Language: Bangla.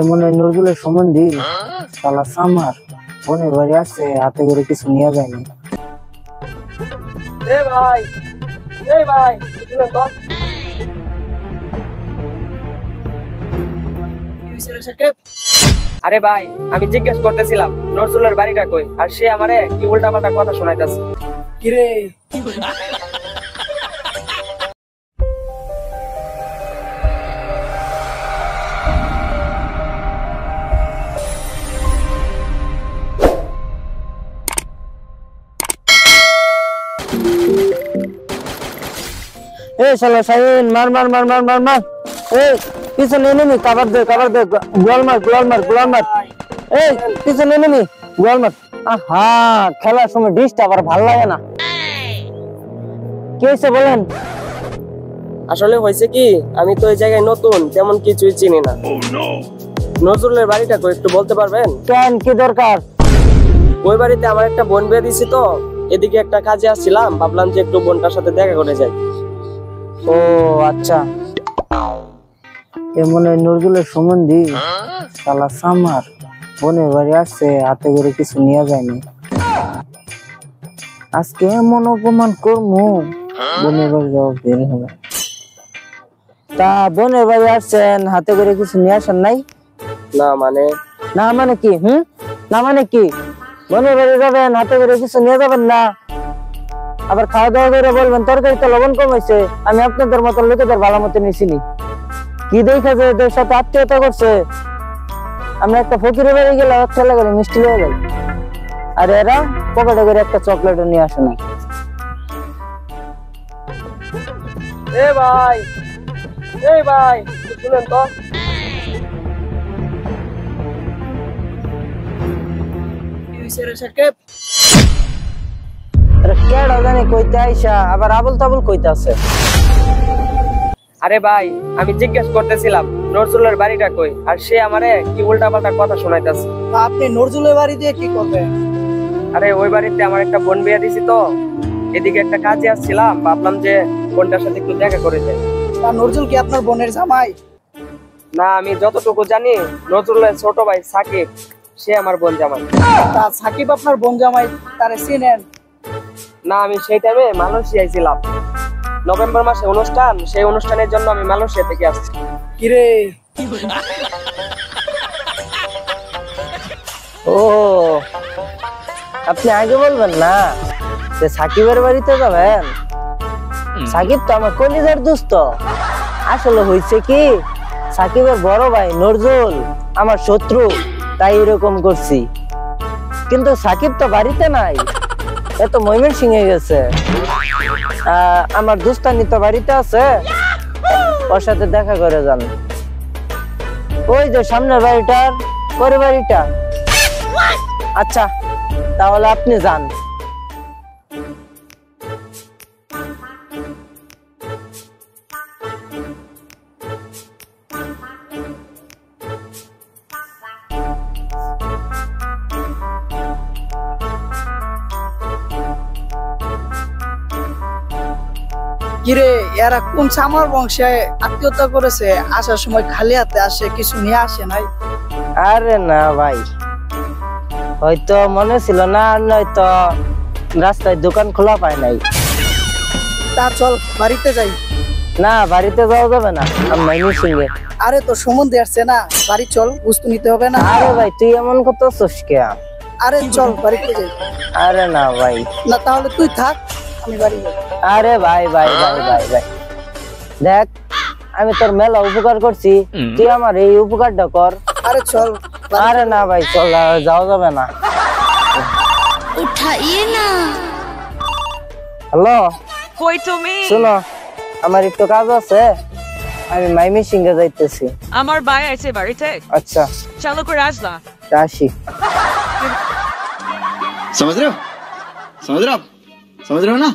এমন নজরুলের সম্বন্ধে শালা সামার বোনের বাড়ি আসছে, হাতে করে কিছু নিয়ে যায়নি। আরে ভাই, আমি জিজ্ঞেস করতেছিলাম নজরুলের বাড়িটা কই, আর সে আমারে কি উল্টা পাল্টা কথা শোনাইতেছে। কিরে শালা শাহিন, মার মার মার মার মার মার। পিছনে এনিমি, কভার দে গোল মার। পিছনে এনিমি, গোল মার। আহা, খেলার সময় ডিস্টার্ব আর ভাল লাগে না। কি হয়েছে বলেন? আসলে হয়েছে কি, আমি তো এই জায়গায় নতুন, তেমন কিছুই চিনি না। নজরুলের বাড়িটা কই একটু বলতে পারবেন? কেন, কি দরকার? ওই বাড়িতে আমার একটা বোন বিয়ে দিছি, তো এদিকে একটা কাজে আসছিলাম, ভাবলাম যে একটু বোনটার সাথে দেখা করে যাই। ও আচ্ছা, এমন নজরুলের সম্বন্ধে শালা সামার বোনের বাড়ি আসছে, হাতে করে কিছু নিয়ে যায়নি। আজকে এমন অপমান করবো, বোনের বাড়ি যাওয়া বের হবে। তা বোনের বাড়ি আসছেন, হাতে করে কিছু নিয়ে আসেন নাই? না মানে কি? না মানে কি? বোনের বাড়ি যাবেন, হাতে করে কিছু নিয়ে যাবেন না, আবার খাওয়া দাওয়া করে বলবেন তরকারিতে লবণ কম হয়েছে। আমি আপনাদের মতো লোকেদের ভালো মতো নিছিনি, কি দেখা যায় এদের সাথে আত্মীয়তা করছে। আমরা একটা ফকিরের বাড়ি গেলাম, এক ঠেলা করে মিষ্টি হয়ে যাই, আর এরা পকেটে করে একটা চকলেট নিয়ে আসে না। ভাই শুনেন তো, কইতে আইসা আবার আবুল তাবুল কইতে আছে। আরে ভাই, আমি জিজ্ঞেস করতেছিলাম নজরুলের বাড়িটা কই, আর সে আমারে কি উল্টা পাল্টা কথা শোনাইতেছে। আপনি নজরুলের বাড়ি দিয়ে কি করবেন? আরে ওই বাড়িতে আমার একটা বোন বিয়ে দিছি, তো এদিকে একটা কাজে আসছিলাম, ভাবলাম যে বোনটার সাথে একটু দেখা করে যাই। নজরুল কি আপনার বোনের জামাই? না, আমি যতটুকু জানি নজরুলের ছোট ভাই সাকিব, সে আমার বোন জামাই। তা সাকিব আপনার বোন জামাই, তারে চিনেন? না, আমি সেই টাইমে মালয়েশিয়ায় ছিলাম, নভেম্বর মাসে অনুষ্ঠান, সেই অনুষ্ঠানের জন্য আমি মালয়েশিয়া থেকে আসছি। কিরে, ও আপনি আগে বলবেন না যে সাকিবের বাড়িতে যাবেন? সাকিব তো আমার কলিজার দোস্ত। আসলে হয়েছে কি, সাকিবের বড় ভাই নজরুল আমার শত্রু, তাই এরকম করছি। কিন্তু সাকিব তো বাড়িতে নাই, এত ময়মনসিংহে গেছে। আমার দুস্তানি তো বাড়িতে আছে, ওর সাথে দেখা করে যান। ওই যে সামনের বাড়িটার পরে বাড়িটা। আচ্ছা, তাহলে আপনি যান। কিরে, এরা কোন সামার বংশে আত্মীয়তা করেছে? আসার সময় খালি হাতে আসে, কিছু নিয়ে আসে নাই? আরে না ভাই, হয়তো মনে ছিল না, আর নয়তো রাস্তায় দোকান খোলা পায় নাই। তা চল বাড়িতে যাই। না, বাড়িতে যাওয়া যাবে না, আমি সঙ্গে। আরে তো সম্বন্ধে আসছে না, বাড়ি চল, বুঝতে নিতে হবে না। আরে ভাই, তুই এমন করতেছিস কে? আরে চল বাড়িতে যাই। আরে না ভাই। না তাহলে তুই থাক, আমি বাড়ি যাই। আরে ভাই ভাই ভাই ভাই ভাই, দেখ আমি তোর মেলা উপকার করছি, তুই আমার এই উপকারটা কর। আরে চল। আরে না ভাই, চল, যাওয়া যাবে না। উঠাইয়ে না। হ্যালো, কই তুমি? শোনো, আমার একটু কাজ আছে, আমি ময়মনসিংহে যাইতেছি। আমার ভাই আছে বাড়িতে। আচ্ছা, চলো করে আসবা। আসি। समझ रहे हो ना?